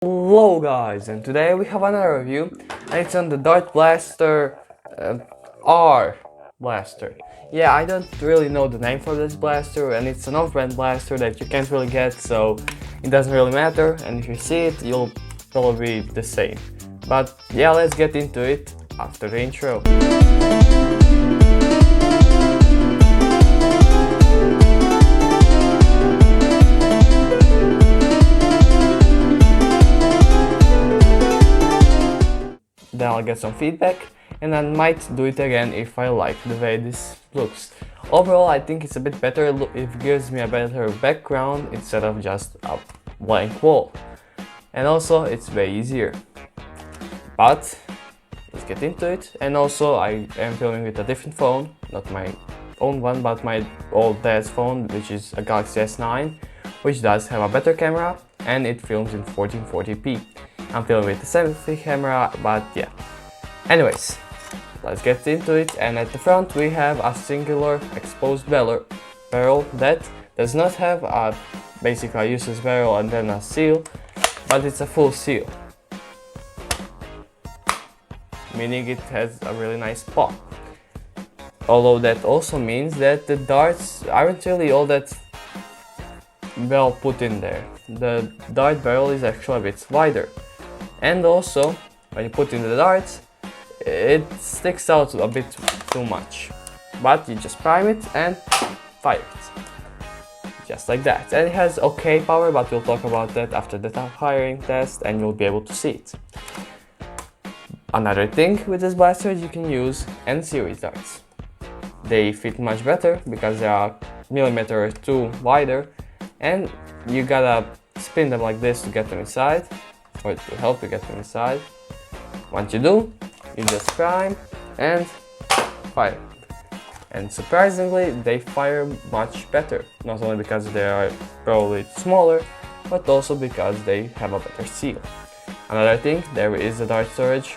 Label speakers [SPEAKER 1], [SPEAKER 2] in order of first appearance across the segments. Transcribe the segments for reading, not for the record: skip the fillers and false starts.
[SPEAKER 1] Hello guys, and today we have another review, and it's on the DartBlaster R blaster. Yeah, I don't really know the name for this blaster, and it's an off-brand blaster that you can't really get, so it doesn't really matter, and if you see it, you'll probably be the same. But yeah, let's get into it after the intro. Then I'll get some feedback, and I might do it again if I like the way this looks. Overall, I think it's a bit better. It gives me a better background instead of just a blank wall. And also, it's way easier. But let's get into it. And also, I am filming with a different phone, not my own one, but my old dad's phone, which is a Galaxy S9, which does have a better camera, and it films in 1440p. I'm filming with the selfie camera, but yeah. Anyways, let's get into it. And at the front we have a singular exposed barrel that does not have a basically a useless barrel and then a seal, but it's a full seal, meaning it has a really nice pop. Although that also means that the darts aren't really all that well put in there. The dart barrel is actually a bit wider. And also, when you put in the darts, it sticks out a bit too much. But you just prime it and fire it. Just like that. And it has okay power, but we'll talk about that after the firing test and you'll be able to see it. Another thing with this blaster is you can use N-series darts. They fit much better because they are a millimeter or two wider, and you gotta spin them like this to get them inside, or to help you get them inside. Once you do, you just prime and fire. And surprisingly, they fire much better. Not only because they are probably smaller, but also because they have a better seal. Another thing, there is a dart storage.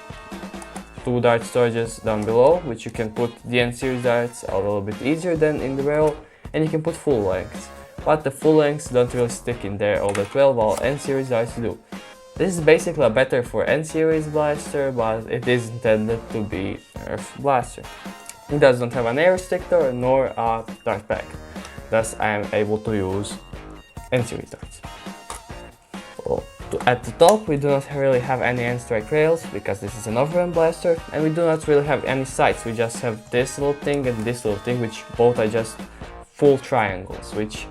[SPEAKER 1] Two dart storages down below, which you can put the N-series darts a little bit easier than in the barrel, and you can put full lengths. But the full lengths don't really stick in there all that well, while N-series darts do. This is basically a better for N-series blaster, but it is intended to be Earth blaster. It does not have an air restrictor nor a dart bag, thus I am able to use N-series darts. Well, at the top we do not really have any N-strike rails because this is an off-brand blaster, and we do not really have any sights. We just have this little thing and this little thing, which both are just full triangles, which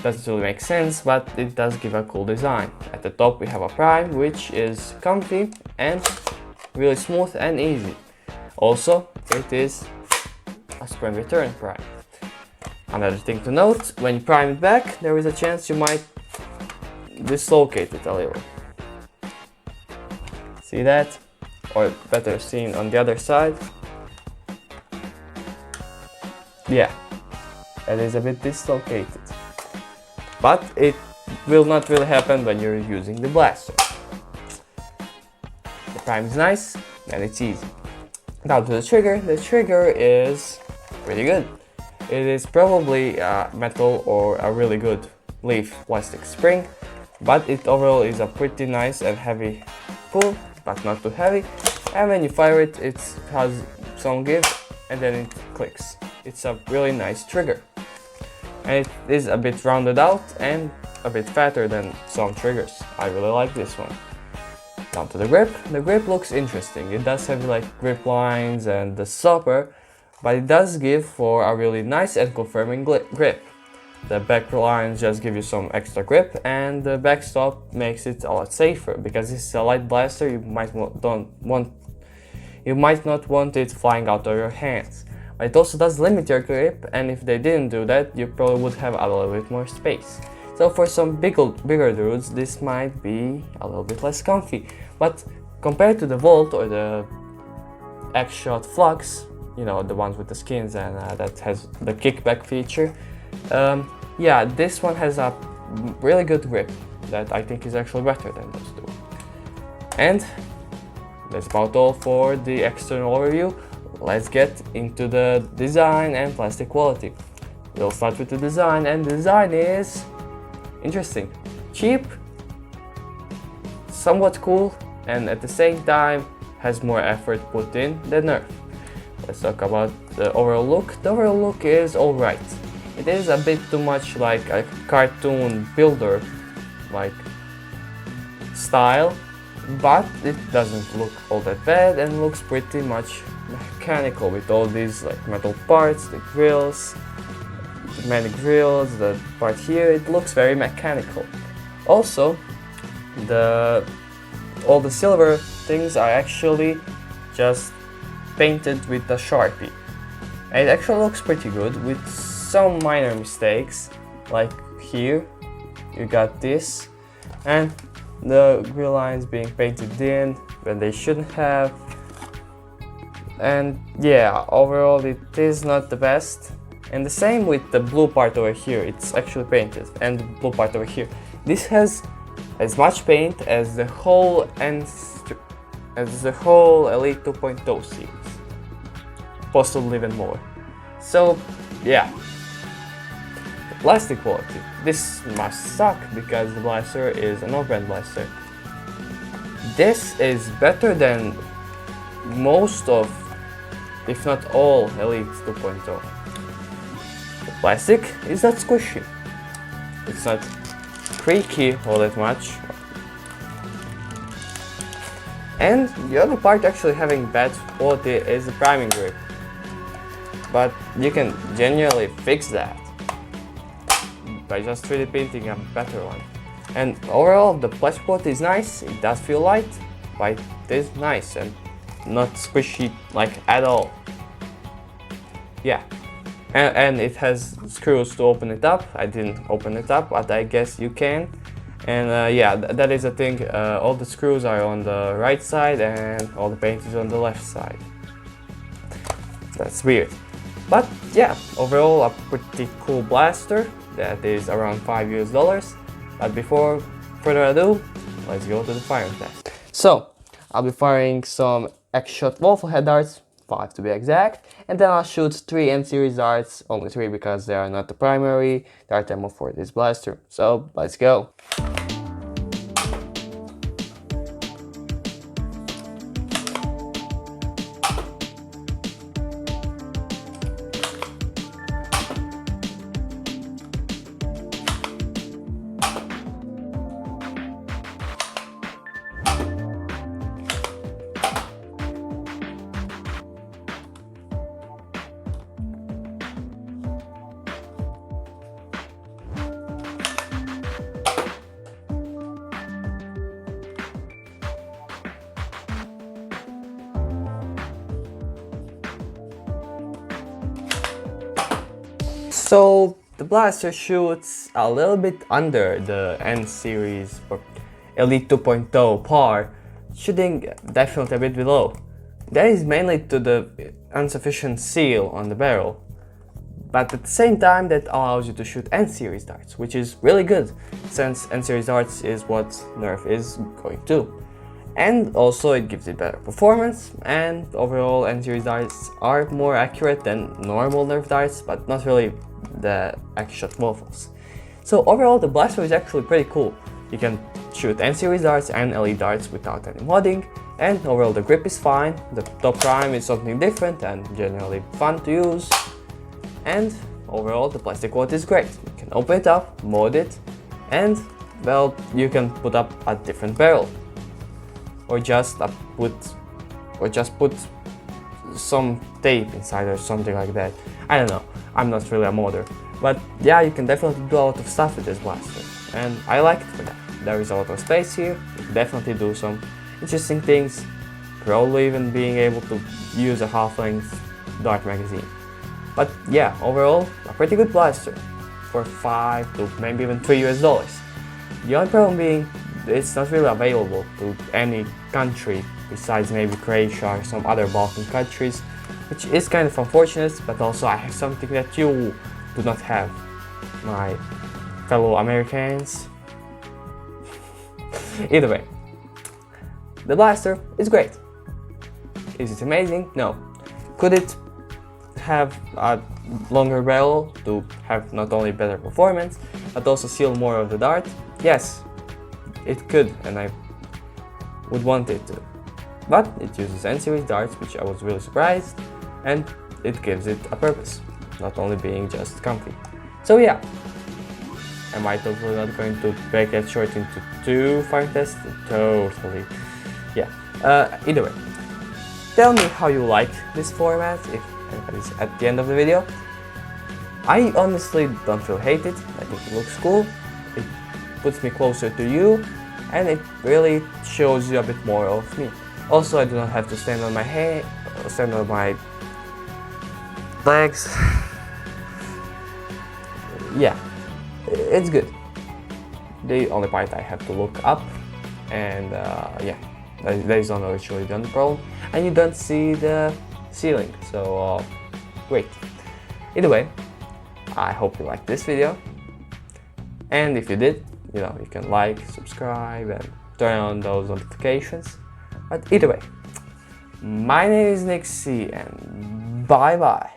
[SPEAKER 1] doesn't really make sense, but it does give a cool design. At the top we have a prime, which is comfy and really smooth and easy. Also, it is a spring return prime. Another thing to note, when you prime it back, there is a chance you might dislocate it a little. See that? Or better seen on the other side. Yeah, it is a bit dislocated. But it will not really happen when you're using the blaster. The prime is nice and it's easy. Now to the trigger. The trigger is pretty good. It is probably a metal or a really good leaf plastic spring, but it overall is a pretty nice and heavy pull, but not too heavy. And when you fire it, it has some give and then it clicks. It's a really nice trigger. And it is a bit rounded out and a bit fatter than some triggers. I really like this one. Down to the grip. The grip looks interesting. It does have like grip lines and the stopper, but it does give for a really nice and confirming grip. The back lines just give you some extra grip, and the backstop makes it a lot safer because this is a light blaster. You might not want it flying out of your hands. But it also does limit your grip, and if they didn't do that, you probably would have a little bit more space. So for some bigger dudes, this might be a little bit less comfy. But compared to the Volt or the X-Shot Flux, you know, the ones with the skins and that has the kickback feature, yeah, this one has a really good grip that I think is actually better than those two. And that's about all for the external overview. Let's get into the design and plastic quality. We'll start with the design, and the design is interesting. Cheap, somewhat cool and at the same time has more effort put in than Nerf. Let's talk about the overall look. The overall look is alright. It is a bit too much like a cartoon builder like style, but it doesn't look all that bad and looks pretty much mechanical with all these like metal parts, the grills, many grills, the part here, it looks very mechanical. Also, all the silver things are actually just painted with a Sharpie. And it actually looks pretty good with some minor mistakes, like here you got this and the grill lines being painted in when they shouldn't have. And yeah, overall it is not the best. And the same with the blue part over here, it's actually painted, and the blue part over here. This has as much paint as the whole Elite 2.0 series, possibly even more. So yeah, the plastic quality. This must suck because the blaster is an off-brand blaster. This is better than most of, if not all, Elite 2.0. The plastic is not squishy. It's not creaky all that much. And the other part actually having bad quality is the priming grip. But you can genuinely fix that by just 3D printing a better one. And overall the plastic quality is nice, it does feel light, but it is nice and not squishy like at all. Yeah. And it has screws to open it up. I didn't open it up, but I guess you can. And yeah, that is the thing. All the screws are on the right side and all the paint is on the left side. That's weird. But yeah, overall a pretty cool blaster that is around $5 US. But before further ado, let's go to the firing test. So I'll be firing some X-Shot waffle head darts, 5 to be exact, and then I'll shoot 3 M-series darts, only 3 because they are not the primary dart ammo for this blaster. So let's go. So the blaster shoots a little bit under the N-series or Elite 2.0 par, shooting definitely a bit below. That is mainly to the insufficient seal on the barrel, but at the same time that allows you to shoot N-series darts, which is really good since N-series darts is what Nerf is going to. And also it gives it better performance, and overall N-series darts are more accurate than normal Nerf darts, but not really the X-Shot waffles. So overall the blaster is actually pretty cool. You can shoot N-series darts and LED darts without any modding, and overall the grip is fine, the top prime is something different and generally fun to use, and overall the plastic quality is great. You can open it up, mod it, and well, you can put up a different barrel. Or just put some tape inside or something like that. I don't know, I'm not really a modder. But yeah, you can definitely do a lot of stuff with this blaster. And I like it for that. There is a lot of space here, you can definitely do some interesting things. Probably even being able to use a half-length dart magazine. But yeah, overall, a pretty good blaster. For $5 to maybe even $3 US. The only problem being, it's not really available to any country besides maybe Croatia or some other Balkan countries, which is kind of unfortunate, but also I have something that you do not have, my fellow Americans. Either way, the blaster is great. Is it amazing? No. Could it have a longer barrel to have not only better performance, but also seal more of the dart? Yes, it could, and I would want it to. But it uses N-series darts, which I was really surprised, and it gives it a purpose, not only being just comfy. So yeah, am I totally not going to break that short into 2 firing tests? Totally. Yeah, either way, tell me how you like this format, if anybody's at the end of the video. I honestly don't feel hated. I think it looks cool, it puts me closer to you, and it really shows you a bit more of me. Also, I do not have to stand on my head, stand on my legs. Yeah, it's good. The only part I have to look up, and yeah, that is not actually the only problem. And you don't see the ceiling, so great. Either way, I hope you liked this video, and if you did, you know, you can like, subscribe, and turn on those notifications. But either way, my name is Nixie, and bye bye.